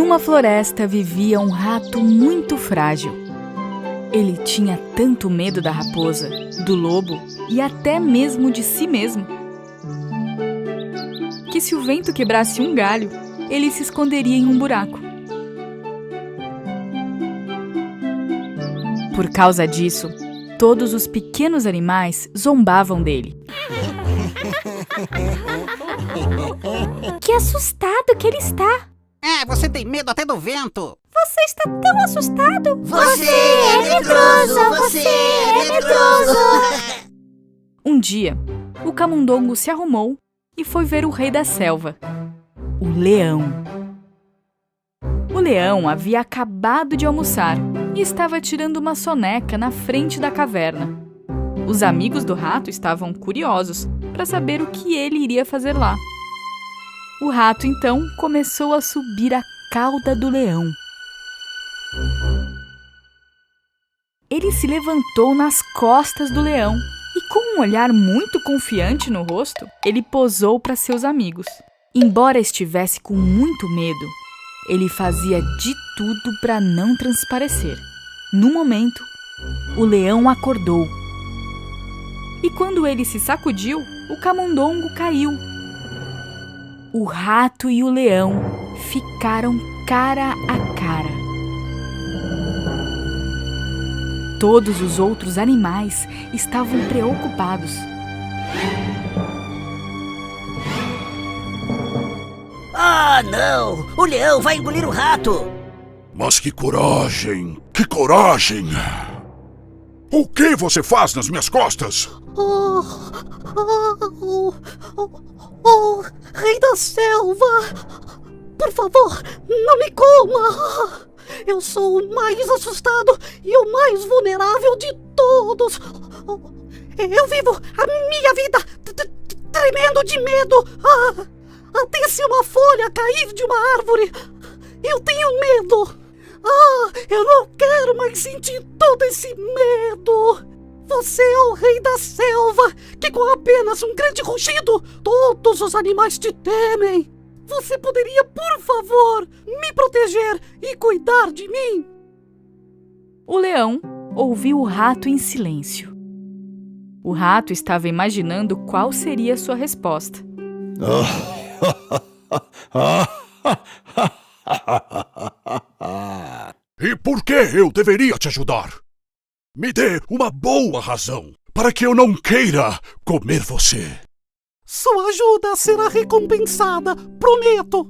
Numa floresta vivia um rato muito frágil. Ele tinha tanto medo da raposa, do lobo e até mesmo de si mesmo, que se o vento quebrasse um galho, ele se esconderia em um buraco. Por causa disso, todos os pequenos animais zombavam dele. Que assustado que ele está! Você tem medo até do vento. Você está tão assustado! Você é medroso! Você é medroso! Um dia, o camundongo se arrumou e foi ver o rei da selva, o leão. O leão havia acabado de almoçar e estava tirando uma soneca na frente da caverna. Os amigos do rato estavam curiosos para saber o que ele iria fazer lá. O rato, então, começou a subir a cauda do leão. Ele se levantou nas costas do leão e, com um olhar muito confiante no rosto, ele posou para seus amigos. Embora estivesse com muito medo, ele fazia de tudo para não transparecer. No momento, o leão acordou. E quando ele se sacudiu, o camundongo caiu. O rato e o leão ficaram cara a cara. Todos os outros animais estavam preocupados. Ah, não! O leão vai engolir o rato! Mas que coragem! Que coragem! O que você faz nas minhas costas? Rei da selva! Por favor, não me coma! Eu sou o mais assustado e o mais vulnerável de todos! Eu vivo a minha vida tremendo de medo! Até se uma folha cair de uma árvore, eu tenho medo! Eu não quero mais sentir todo esse medo! Você é o rei da selva, que com apenas um grande rugido, todos os animais te temem. Você poderia, por favor, me proteger e cuidar de mim? O leão ouviu o rato em silêncio. O rato estava imaginando qual seria sua resposta. E por que eu deveria te ajudar? Me dê uma boa razão para que eu não queira comer você. Sua ajuda será recompensada, prometo.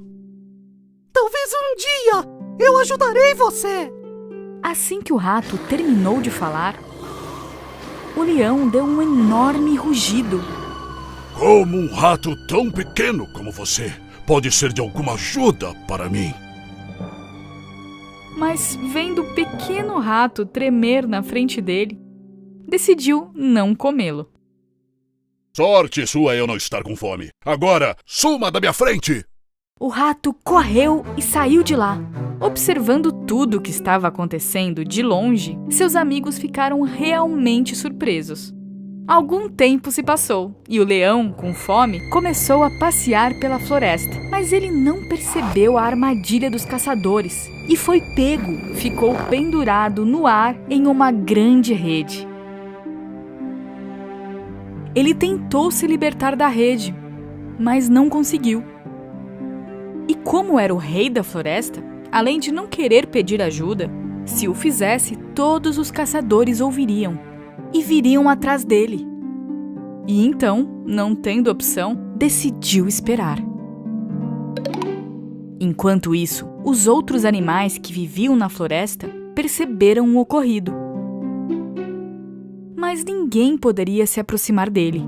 Talvez um dia eu ajudarei você. Assim que o rato terminou de falar, o leão deu um enorme rugido. Como um rato tão pequeno como você pode ser de alguma ajuda para mim? Mas, vendo o pequeno rato tremer na frente dele, decidiu não comê-lo. Sorte sua eu não estar com fome. Agora, suma da minha frente! O rato correu e saiu de lá. Observando tudo o que estava acontecendo de longe, seus amigos ficaram realmente surpresos. Algum tempo se passou e o leão, com fome, começou a passear pela floresta. Mas ele não percebeu a armadilha dos caçadores e foi pego. Ficou pendurado no ar em uma grande rede. Ele tentou se libertar da rede, mas não conseguiu. E como era o rei da floresta, além de não querer pedir ajuda, se o fizesse, todos os caçadores ouviriam e viriam atrás dele. E então, não tendo opção, decidiu esperar. Enquanto isso, os outros animais que viviam na floresta perceberam o ocorrido. Mas ninguém poderia se aproximar dele.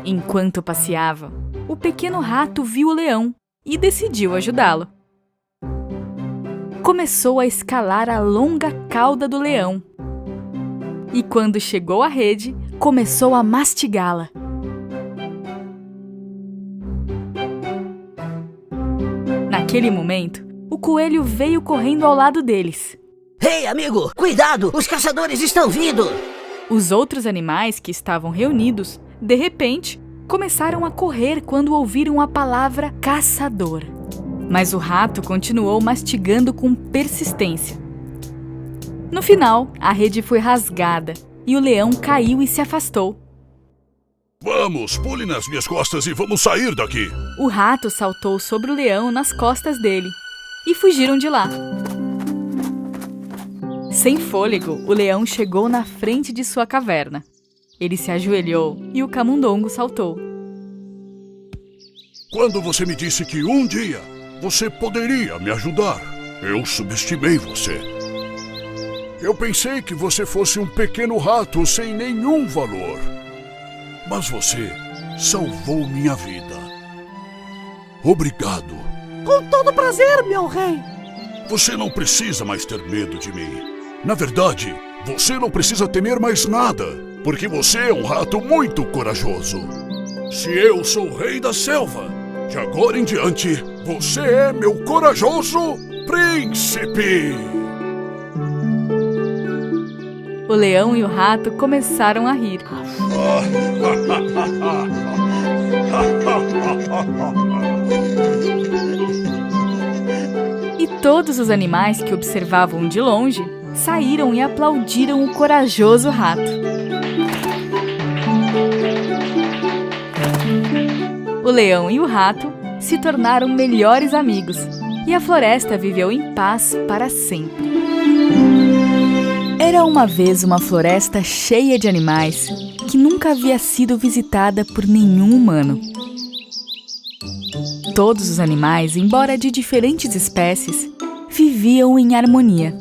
Enquanto passeava, o pequeno rato viu o leão e decidiu ajudá-lo. Começou a escalar a longa cauda do leão. E quando chegou à rede, começou a mastigá-la. Naquele momento, o coelho veio correndo ao lado deles. Ei, amigo, cuidado! Os caçadores estão vindo! Os outros animais que estavam reunidos, de repente, começaram a correr quando ouviram a palavra caçador. Mas o rato continuou mastigando com persistência. No final, a rede foi rasgada e o leão caiu e se afastou. Vamos, pule nas minhas costas e vamos sair daqui. O rato saltou sobre o leão nas costas dele e fugiram de lá. Sem fôlego, o leão chegou na frente de sua caverna. Ele se ajoelhou e o camundongo saltou. Quando você me disse que um dia você poderia me ajudar, eu subestimei você. Eu pensei que você fosse um pequeno rato sem nenhum valor. Mas você salvou minha vida. Obrigado. Com todo prazer, meu rei. Você não precisa mais ter medo de mim. Na verdade, você não precisa temer mais nada, porque você é um rato muito corajoso. Se eu sou o rei da selva, de agora em diante, você é meu corajoso príncipe. O leão e o rato começaram a rir. E todos os animais que observavam de longe saíram e aplaudiram o corajoso rato. O leão e o rato se tornaram melhores amigos e a floresta viveu em paz para sempre. Era uma vez uma floresta cheia de animais que nunca havia sido visitada por nenhum humano. Todos os animais, embora de diferentes espécies, viviam em harmonia.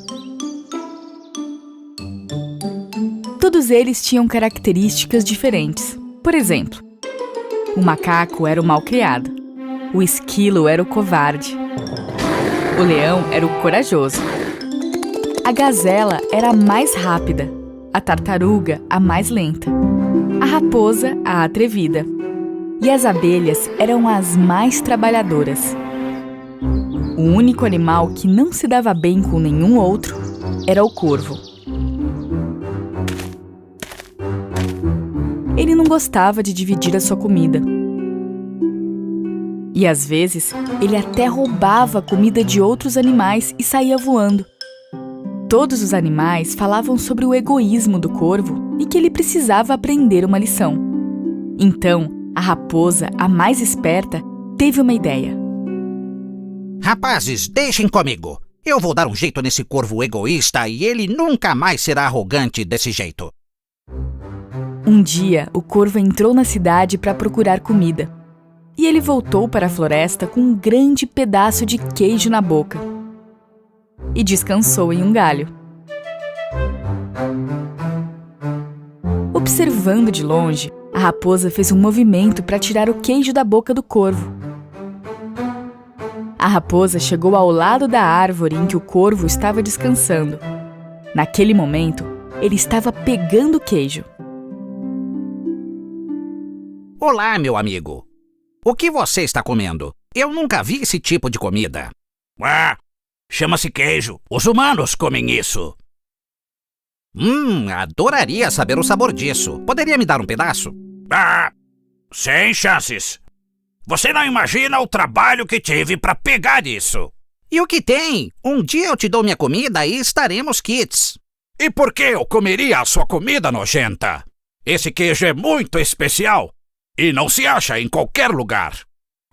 Todos eles tinham características diferentes. Por exemplo, o macaco era o malcriado, o esquilo era o covarde, o leão era o corajoso, a gazela era a mais rápida, a tartaruga a mais lenta, a raposa a atrevida e as abelhas eram as mais trabalhadoras. O único animal que não se dava bem com nenhum outro era o corvo. Ele não gostava de dividir a sua comida. E às vezes, ele até roubava a comida de outros animais e saía voando. Todos os animais falavam sobre o egoísmo do corvo e que ele precisava aprender uma lição. Então, a raposa, a mais esperta, teve uma ideia. Rapazes, deixem comigo. Eu vou dar um jeito nesse corvo egoísta e ele nunca mais será arrogante desse jeito. Um dia, o corvo entrou na cidade para procurar comida. E ele voltou para a floresta com um grande pedaço de queijo na boca. E descansou em um galho. Observando de longe, a raposa fez um movimento para tirar o queijo da boca do corvo. A raposa chegou ao lado da árvore em que o corvo estava descansando. Naquele momento, ele estava pegando o queijo. Olá, meu amigo. O que você está comendo? Eu nunca vi esse tipo de comida. Chama-se queijo. Os humanos comem isso. Adoraria saber o sabor disso. Poderia me dar um pedaço? Sem chances. Você não imagina o trabalho que tive para pegar isso. E o que tem? Um dia eu te dou minha comida e estaremos quites. E por que eu comeria a sua comida nojenta? Esse queijo é muito especial e não se acha em qualquer lugar.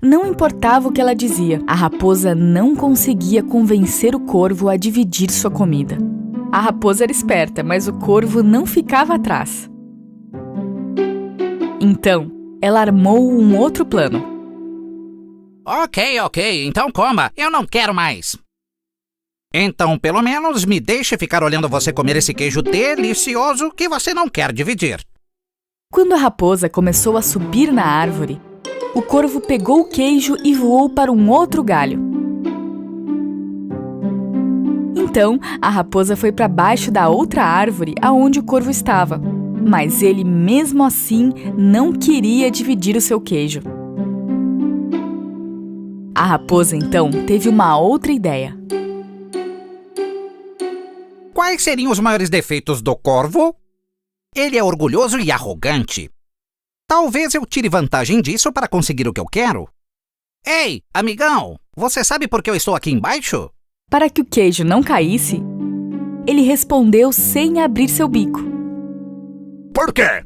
Não importava o que ela dizia, a raposa não conseguia convencer o corvo a dividir sua comida. A raposa era esperta, mas o corvo não ficava atrás. Então, ela armou um outro plano. Ok, então coma. Eu não quero mais. Então, pelo menos, me deixe ficar olhando você comer esse queijo delicioso que você não quer dividir. Quando a raposa começou a subir na árvore, o corvo pegou o queijo e voou para um outro galho. Então, a raposa foi para baixo da outra árvore aonde o corvo estava, mas ele, mesmo assim, não queria dividir o seu queijo. A raposa, então, teve uma outra ideia. Quais seriam os maiores defeitos do corvo? Ele é orgulhoso e arrogante. Talvez eu tire vantagem disso para conseguir o que eu quero. Ei, amigão, você sabe por que eu estou aqui embaixo? Para que o queijo não caísse, ele respondeu sem abrir seu bico. Por quê?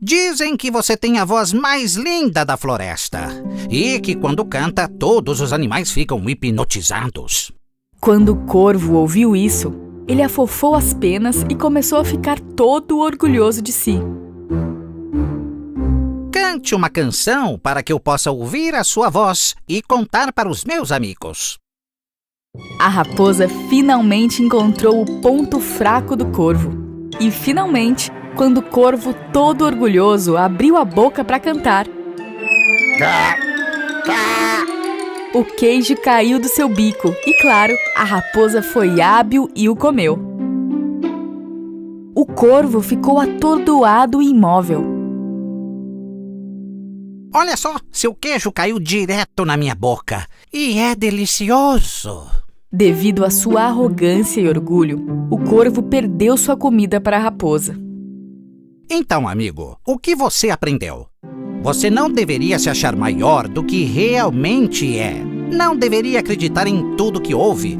Dizem que você tem a voz mais linda da floresta e que quando canta, todos os animais ficam hipnotizados. Quando o corvo ouviu isso, ele afofou as penas e começou a ficar todo orgulhoso de si. Cante uma canção para que eu possa ouvir a sua voz e contar para os meus amigos. A raposa finalmente encontrou o ponto fraco do corvo. E finalmente, quando o corvo, todo orgulhoso, abriu a boca para cantar, o queijo caiu do seu bico e, claro, a raposa foi hábil e o comeu. O corvo ficou atordoado e imóvel. Olha só, seu queijo caiu direto na minha boca e é delicioso. Devido à sua arrogância e orgulho, o corvo perdeu sua comida para a raposa. Então, amigo, o que você aprendeu? Você não deveria se achar maior do que realmente é. Não deveria acreditar em tudo que ouve.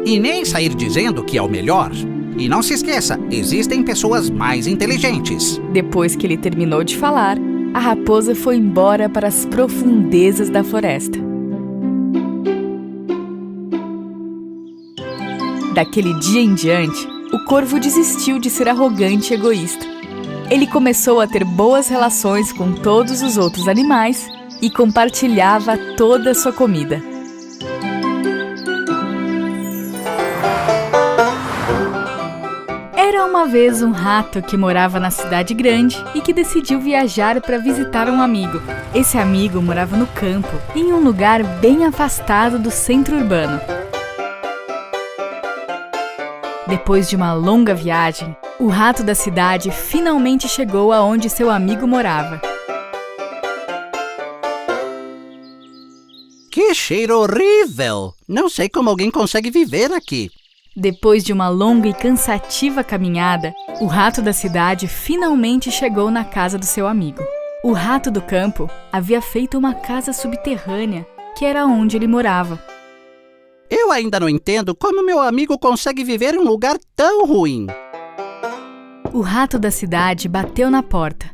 E nem sair dizendo que é o melhor. E não se esqueça, existem pessoas mais inteligentes. Depois que ele terminou de falar, a raposa foi embora para as profundezas da floresta. Daquele dia em diante, o corvo desistiu de ser arrogante e egoísta. Ele começou a ter boas relações com todos os outros animais e compartilhava toda a sua comida. Era uma vez um rato que morava na cidade grande e que decidiu viajar para visitar um amigo. Esse amigo morava no campo, em um lugar bem afastado do centro urbano. Depois de uma longa viagem, o rato da cidade finalmente chegou aonde seu amigo morava. Que cheiro horrível! Não sei como alguém consegue viver aqui. Depois de uma longa e cansativa caminhada, o rato da cidade finalmente chegou na casa do seu amigo. O rato do campo havia feito uma casa subterrânea, que era onde ele morava. Eu ainda não entendo como meu amigo consegue viver em um lugar tão ruim. O rato da cidade bateu na porta.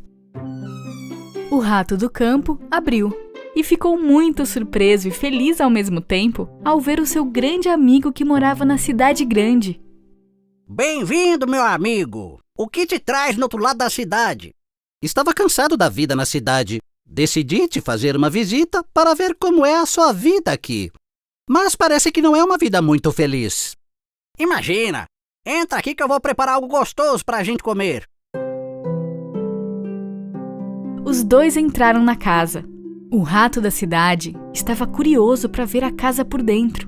O rato do campo abriu e ficou muito surpreso e feliz ao mesmo tempo ao ver o seu grande amigo que morava na cidade grande. Bem-vindo, meu amigo! O que te traz no outro lado da cidade? Estava cansado da vida na cidade. Decidi te fazer uma visita para ver como é a sua vida aqui. Mas parece que não é uma vida muito feliz. Imagina! Entra aqui que eu vou preparar algo gostoso para a gente comer. Os dois entraram na casa. O rato da cidade estava curioso para ver a casa por dentro,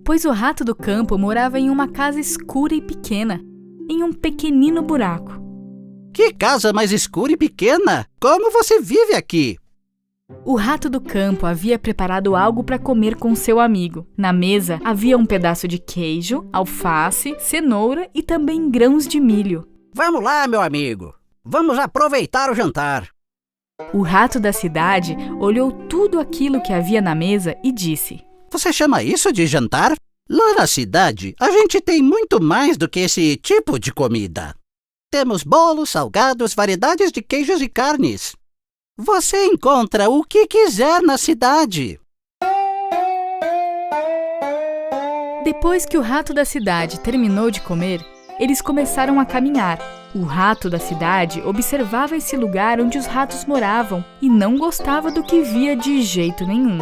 pois o rato do campo morava em uma casa escura e pequena, em um pequenino buraco. Que casa mais escura e pequena! Como você vive aqui? O rato do campo havia preparado algo para comer com seu amigo. Na mesa havia um pedaço de queijo, alface, cenoura e também grãos de milho. Vamos lá, meu amigo. Vamos aproveitar o jantar. O rato da cidade olhou tudo aquilo que havia na mesa e disse: Você chama isso de jantar? Lá na cidade, a gente tem muito mais do que esse tipo de comida. Temos bolos, salgados, variedades de queijos e carnes. Você encontra o que quiser na cidade. Depois que o rato da cidade terminou de comer, eles começaram a caminhar. O rato da cidade observava esse lugar onde os ratos moravam e não gostava do que via de jeito nenhum.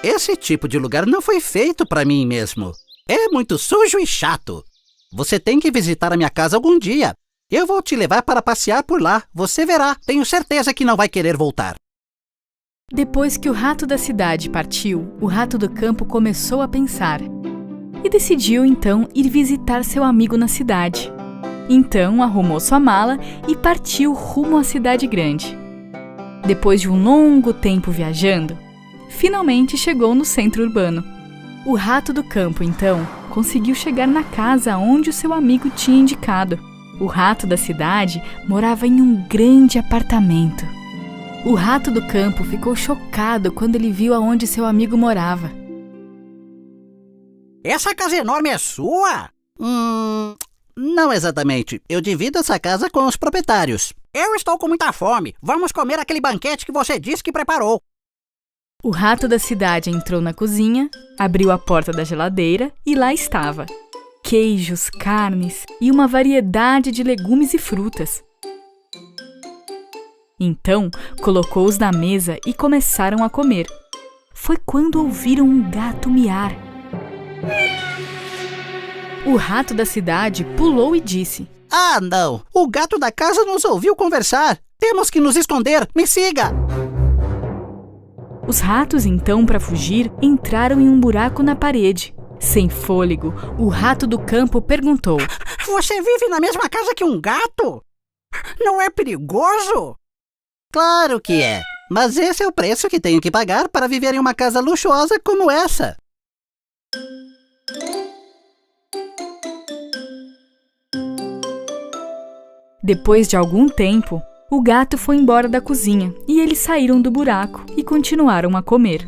Esse tipo de lugar não foi feito para mim mesmo. É muito sujo e chato. Você tem que visitar a minha casa algum dia. Eu vou te levar para passear por lá. Você verá. Tenho certeza que não vai querer voltar. Depois que o rato da cidade partiu, o rato do campo começou a pensar. E decidiu então ir visitar seu amigo na cidade. Então arrumou sua mala e partiu rumo à cidade grande. Depois de um longo tempo viajando, finalmente chegou no centro urbano. O rato do campo, então, conseguiu chegar na casa onde o seu amigo tinha indicado. O rato da cidade morava em um grande apartamento. O rato do campo ficou chocado quando ele viu aonde seu amigo morava. Essa casa enorme é sua? Não exatamente. Eu divido essa casa com os proprietários. Eu estou com muita fome. Vamos comer aquele banquete que você disse que preparou. O rato da cidade entrou na cozinha, abriu a porta da geladeira e lá estava. Queijos, carnes e uma variedade de legumes e frutas. Então, colocou-os na mesa e começaram a comer. Foi quando ouviram um gato miar. O rato da cidade pulou e disse: Ah, não! O gato da casa nos ouviu conversar. Temos que nos esconder. Me siga! Os ratos, então, para fugir, entraram em um buraco na parede. Sem fôlego, o rato do campo perguntou: Você vive na mesma casa que um gato? Não é perigoso? Claro que é. Mas esse é o preço que tenho que pagar para viver em uma casa luxuosa como essa. Depois de algum tempo, o gato foi embora da cozinha e eles saíram do buraco e continuaram a comer.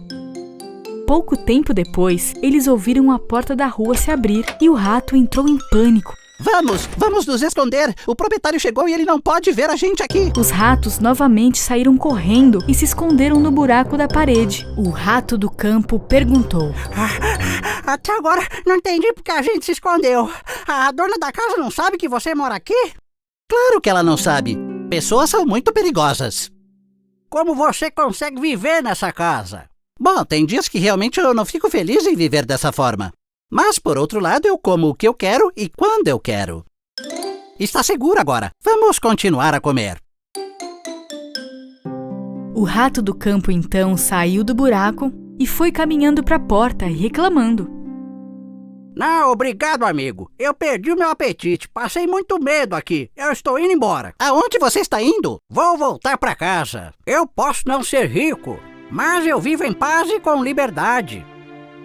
Pouco tempo depois, eles ouviram a porta da rua se abrir e o rato entrou em pânico. Vamos nos esconder! O proprietário chegou e ele não pode ver a gente aqui! Os ratos novamente saíram correndo e se esconderam no buraco da parede. O rato do campo perguntou: Até agora não entendi porque a gente se escondeu. A dona da casa não sabe que você mora aqui? Claro que ela não sabe. Pessoas são muito perigosas. Como você consegue viver nessa casa? Bom, tem dias que realmente eu não fico feliz em viver dessa forma. Mas, por outro lado, eu como o que eu quero e quando eu quero. Está seguro agora. Vamos continuar a comer. O rato do campo, então, saiu do buraco e foi caminhando para a porta, reclamando. Não, obrigado, amigo. Eu perdi o meu apetite. Passei muito medo aqui. Eu estou indo embora. Aonde você está indo? Vou voltar para casa. Eu posso não ser rico, mas eu vivo em paz e com liberdade.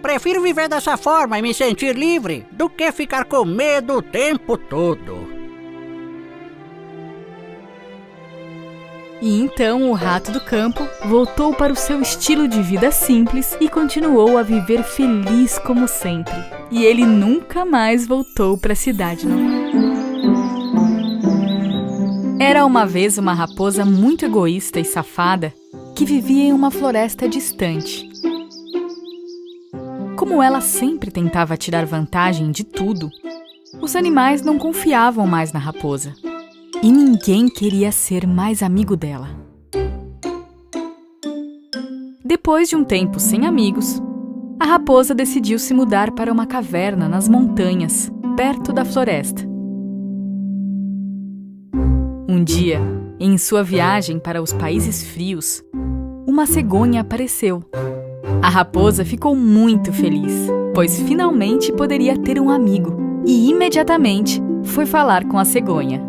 Prefiro viver dessa forma e me sentir livre do que ficar com medo o tempo todo. E então o rato do campo voltou para o seu estilo de vida simples e continuou a viver feliz como sempre. E ele nunca mais voltou para a cidade novamente. Era uma vez uma raposa muito egoísta e safada que vivia em uma floresta distante. Como ela sempre tentava tirar vantagem de tudo, os animais não confiavam mais na raposa. E ninguém queria ser mais amigo dela. Depois de um tempo sem amigos, a raposa decidiu se mudar para uma caverna nas montanhas, perto da floresta. Um dia, em sua viagem para os países frios, uma cegonha apareceu. A raposa ficou muito feliz, pois finalmente poderia ter um amigo, e imediatamente foi falar com a cegonha.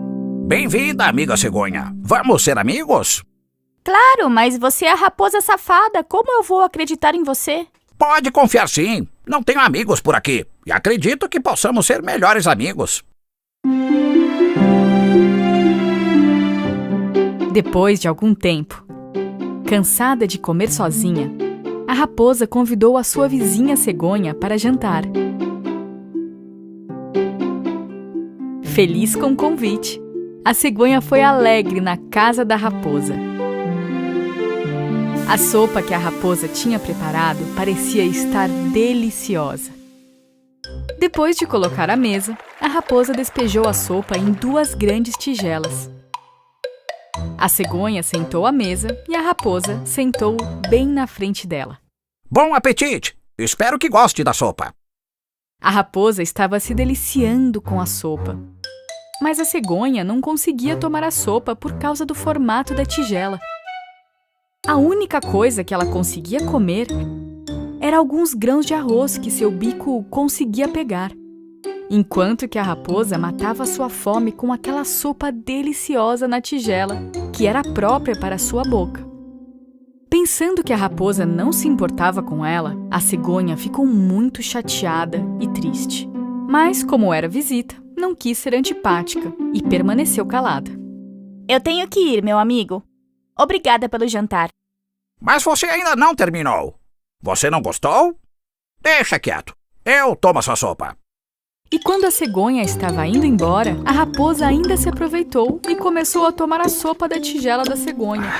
Bem-vinda, amiga cegonha. Vamos ser amigos? Claro, mas você é a raposa safada. Como eu vou acreditar em você? Pode confiar sim. Não tenho amigos por aqui. E acredito que possamos ser melhores amigos. Depois de algum tempo, cansada de comer sozinha, a raposa convidou a sua vizinha cegonha para jantar. Feliz com o convite, a cegonha foi alegre na casa da raposa. A sopa que a raposa tinha preparado parecia estar deliciosa. Depois de colocar à mesa, a raposa despejou a sopa em 2 grandes tigelas. A cegonha sentou à mesa e a raposa sentou bem na frente dela. Bom apetite! Espero que goste da sopa. A raposa estava se deliciando com a sopa. Mas a cegonha não conseguia tomar a sopa por causa do formato da tigela. A única coisa que ela conseguia comer era alguns grãos de arroz que seu bico conseguia pegar, enquanto que a raposa matava sua fome com aquela sopa deliciosa na tigela, que era própria para sua boca. Pensando que a raposa não se importava com ela, a cegonha ficou muito chateada e triste. Mas, como era visita, não quis ser antipática e permaneceu calada. Eu tenho que ir, meu amigo. Obrigada pelo jantar. Mas você ainda não terminou. Você não gostou? Deixa quieto. Eu tomo a sua sopa. E quando a cegonha estava indo embora, a raposa ainda se aproveitou e começou a tomar a sopa da tigela da cegonha.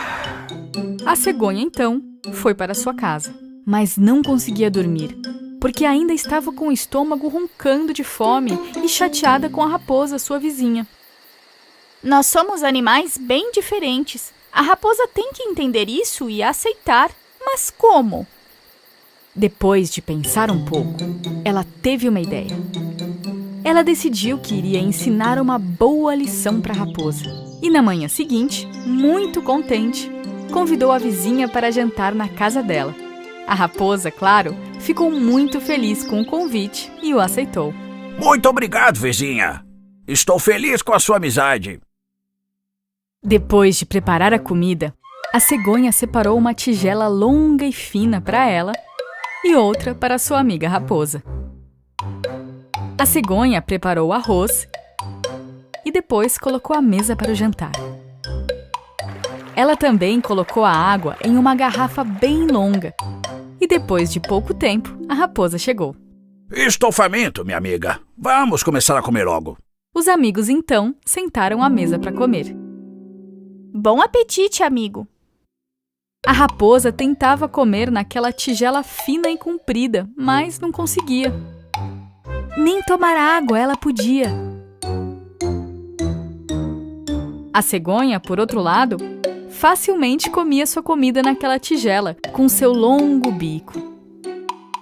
A cegonha, então, foi para sua casa, mas não conseguia dormir, porque ainda estava com o estômago roncando de fome e chateada com a raposa, sua vizinha. Nós somos animais bem diferentes. A raposa tem que entender isso e aceitar. Mas como? Depois de pensar um pouco, ela teve uma ideia. Ela decidiu que iria ensinar uma boa lição para a raposa. E na manhã seguinte, muito contente, convidou a vizinha para jantar na casa dela. A raposa, claro, ficou muito feliz com o convite e o aceitou. Muito obrigado, vizinha. Estou feliz com a sua amizade. Depois de preparar a comida, a cegonha separou uma tigela longa e fina para ela e outra para sua amiga raposa. A cegonha preparou o arroz e depois colocou a mesa para o jantar. Ela também colocou a água em uma garrafa bem longa. E depois de pouco tempo, a raposa chegou. Estou faminto, minha amiga. Vamos começar a comer logo. Os amigos, então, sentaram à mesa para comer. Bom apetite, amigo. A raposa tentava comer naquela tigela fina e comprida, mas não conseguia. Nem tomar água ela podia. A cegonha, por outro lado, facilmente comia sua comida naquela tigela, com seu longo bico.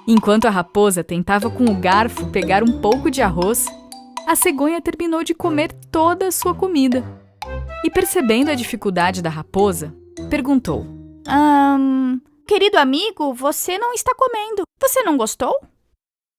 Enquanto a raposa tentava com o garfo pegar um pouco de arroz, a cegonha terminou de comer toda a sua comida. E percebendo a dificuldade da raposa, perguntou: Querido amigo, você não está comendo. Você não gostou?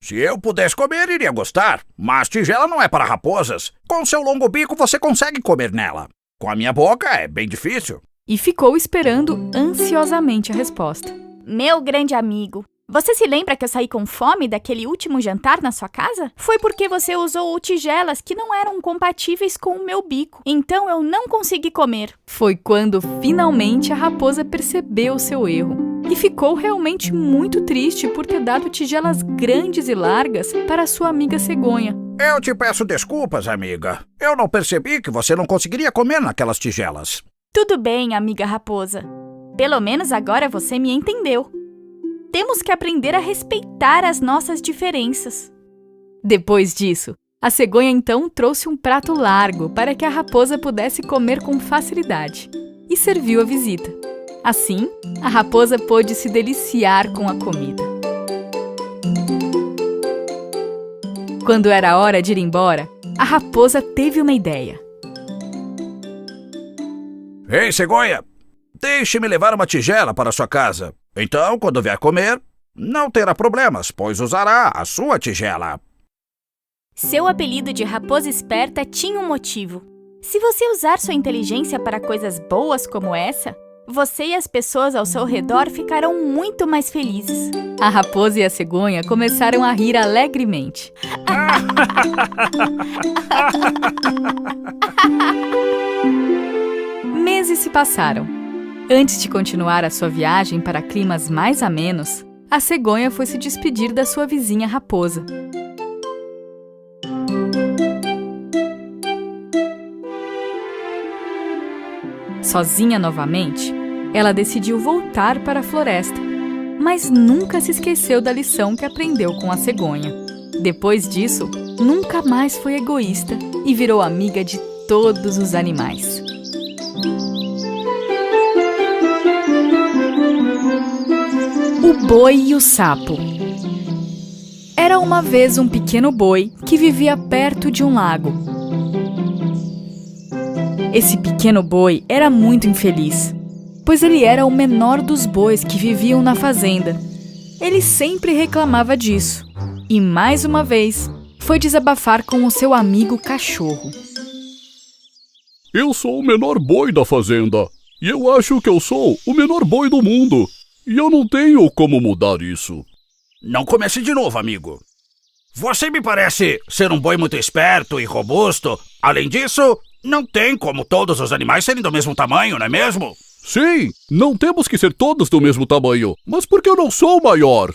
Se eu pudesse comer, iria gostar. Mas tigela não é para raposas. Com seu longo bico, você consegue comer nela. Com a minha boca, é bem difícil. E ficou esperando ansiosamente a resposta. Meu grande amigo, você se lembra que eu saí com fome daquele último jantar na sua casa? Foi porque você usou tigelas que não eram compatíveis com o meu bico. Então eu não consegui comer. Foi quando finalmente a raposa percebeu seu erro. E ficou realmente muito triste por ter dado tigelas grandes e largas para sua amiga cegonha. Eu te peço desculpas, amiga. Eu não percebi que você não conseguiria comer naquelas tigelas. Tudo bem, amiga raposa. Pelo menos agora você me entendeu. Temos que aprender a respeitar as nossas diferenças. Depois disso, a cegonha então trouxe um prato largo para que a raposa pudesse comer com facilidade e serviu a visita. Assim, a raposa pôde se deliciar com a comida. Quando era hora de ir embora, a raposa teve uma ideia. Ei, cegonha! Deixe-me levar uma tigela para sua casa. Então, quando vier comer, não terá problemas, pois usará a sua tigela. Seu apelido de raposa esperta tinha um motivo. Se você usar sua inteligência para coisas boas como essa, você e as pessoas ao seu redor ficarão muito mais felizes. A raposa e a cegonha começaram a rir alegremente. Meses se passaram. Antes de continuar a sua viagem para climas mais amenos, a cegonha foi se despedir da sua vizinha raposa. Sozinha novamente, ela decidiu voltar para a floresta, mas nunca se esqueceu da lição que aprendeu com a cegonha. Depois disso, nunca mais foi egoísta e virou amiga de todos os animais. O boi e o sapo. Era uma vez um pequeno boi que vivia perto de um lago. Esse pequeno boi era muito infeliz, pois ele era o menor dos bois que viviam na fazenda. Ele sempre reclamava disso e, mais uma vez, foi desabafar com o seu amigo cachorro. Eu sou o menor boi da fazenda, e eu acho que eu sou o menor boi do mundo, e eu não tenho como mudar isso. Não comece de novo, amigo. Você me parece ser um boi muito esperto e robusto. Além disso, não tem como todos os animais serem do mesmo tamanho, não é mesmo? Sim, não temos que ser todos do mesmo tamanho, mas porque eu não sou o maior.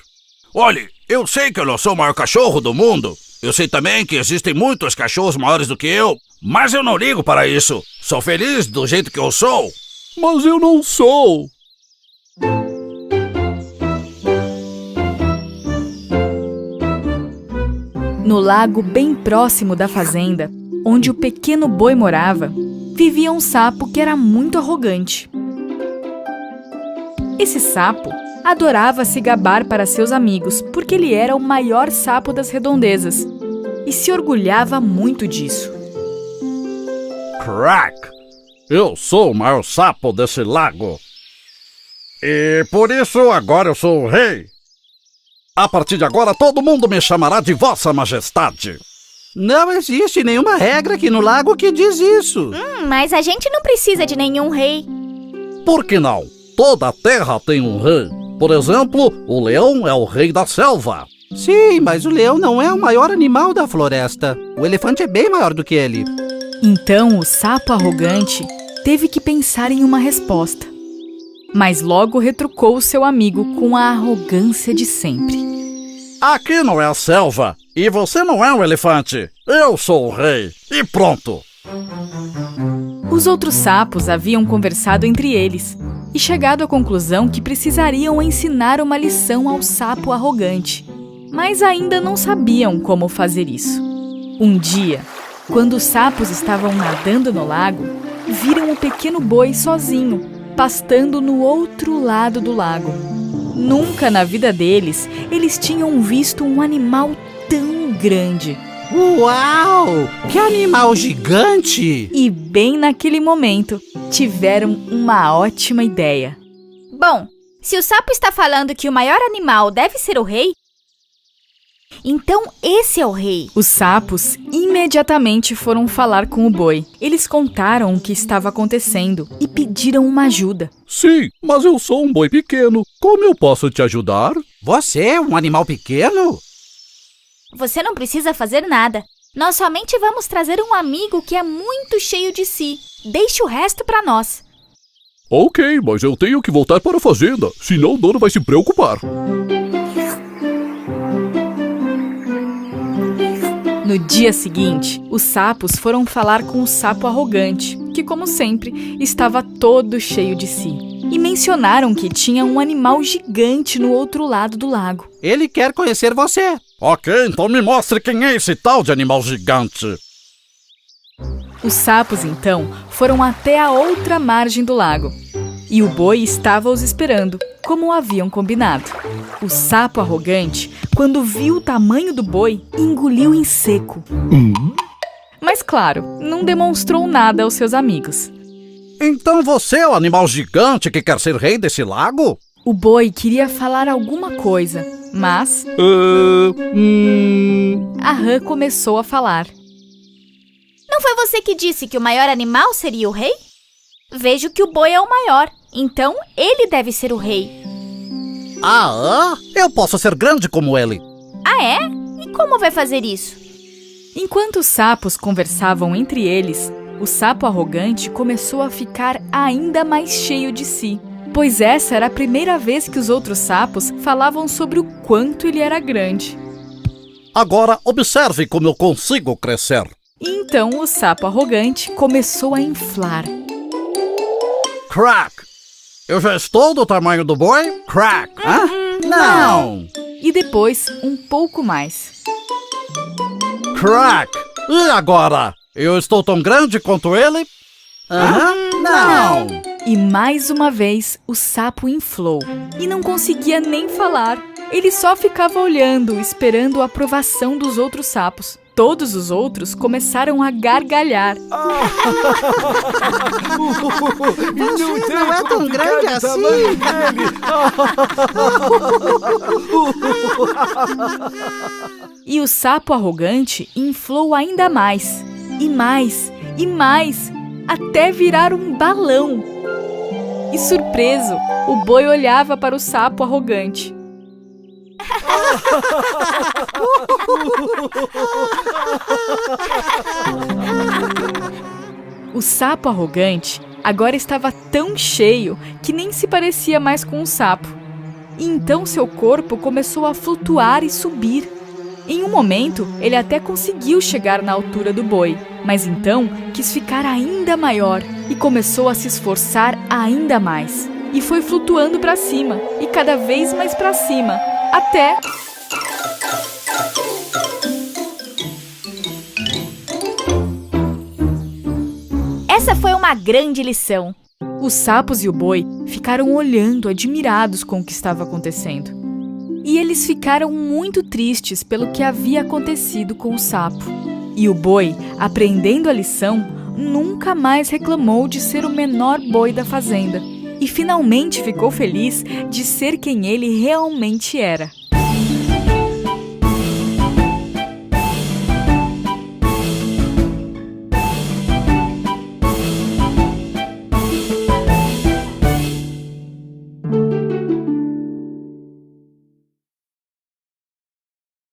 Olhe, eu sei que eu não sou o maior cachorro do mundo. Eu sei também que existem muitos cachorros maiores do que eu, mas eu não ligo para isso. Sou feliz do jeito que eu sou. Mas eu não sou. No lago bem próximo da fazenda, onde o pequeno boi morava, vivia um sapo que era muito arrogante. Esse sapo adorava se gabar para seus amigos porque ele era o maior sapo das redondezas e se orgulhava muito disso. Crack! Eu sou o maior sapo desse lago. E por isso agora eu sou o rei. A partir de agora todo mundo me chamará de Vossa Majestade. Não existe nenhuma regra aqui no lago que diz isso. Mas a gente não precisa de nenhum rei. Por que não? Toda a terra tem um rei. Por exemplo, o leão é o rei da selva. Sim, mas o leão não é o maior animal da floresta. O elefante é bem maior do que ele. Então o sapo arrogante teve que pensar em uma resposta. Mas logo retrucou seu amigo com a arrogância de sempre. Aqui não é a selva, e você não é um elefante. Eu sou o rei, e pronto. Os outros sapos haviam conversado entre eles e chegado à conclusão que precisariam ensinar uma lição ao sapo arrogante, mas ainda não sabiam como fazer isso. Um dia, quando os sapos estavam nadando no lago, viram o pequeno boi sozinho, pastando no outro lado do lago. Nunca na vida deles, eles tinham visto um animal tão grande. Uau! Que animal gigante! E bem naquele momento, tiveram uma ótima ideia. Bom, se o sapo está falando que o maior animal deve ser o rei, então esse é o rei. Os sapos imediatamente foram falar com o boi. Eles contaram o que estava acontecendo e pediram uma ajuda. Sim, mas eu sou um boi pequeno. Como eu posso te ajudar? Você é um animal pequeno? Você não precisa fazer nada. Nós somente vamos trazer um amigo que é muito cheio de si. Deixe o resto para nós. Ok, mas eu tenho que voltar para a fazenda, senão o dono vai se preocupar. No dia seguinte, os sapos foram falar com o sapo arrogante, que, como sempre, estava todo cheio de si. E mencionaram que tinha um animal gigante no outro lado do lago. Ele quer conhecer você. Ok, então me mostre quem é esse tal de animal gigante. Os sapos, então, foram até a outra margem do lago. E o boi estava os esperando, como haviam combinado. O sapo arrogante, quando viu o tamanho do boi, engoliu em seco. Mas, claro, não demonstrou nada aos seus amigos. Então você é o animal gigante que quer ser rei desse lago? O boi queria falar alguma coisa, mas a rã começou a falar. Não foi você que disse que o maior animal seria o rei? Vejo que o boi é o maior, então ele deve ser o rei. Ah, eu posso ser grande como ele. Ah, é? E como vai fazer isso? Enquanto os sapos conversavam entre eles, o sapo arrogante começou a ficar ainda mais cheio de si, pois essa era a primeira vez que os outros sapos falavam sobre o quanto ele era grande. Agora observe como eu consigo crescer. E então o sapo arrogante começou a inflar. Crack! Eu já estou do tamanho do boi? Crack! Não! E depois um pouco mais. Crack! E agora? Eu estou tão grande quanto ele? Não! E mais uma vez o sapo inflou e não conseguia nem falar. Ele só ficava olhando, esperando a aprovação dos outros sapos. Todos os outros começaram a gargalhar. Você não é tão grande assim! E o sapo arrogante inflou ainda mais, e mais, e mais, até virar um balão. E surpreso, o boi olhava para o sapo arrogante. O sapo arrogante agora estava tão cheio que nem se parecia mais com um sapo. E então seu corpo começou a flutuar e subir. Em um momento, ele até conseguiu chegar na altura do boi, mas então quis ficar ainda maior e começou a se esforçar ainda mais. E foi flutuando para cima, e cada vez mais para cima, até... Essa foi uma grande lição. Os sapos e o boi ficaram olhando, admirados com o que estava acontecendo. E eles ficaram muito tristes pelo que havia acontecido com o sapo. E o boi, aprendendo a lição, nunca mais reclamou de ser o menor boi da fazenda. E finalmente ficou feliz de ser quem ele realmente era.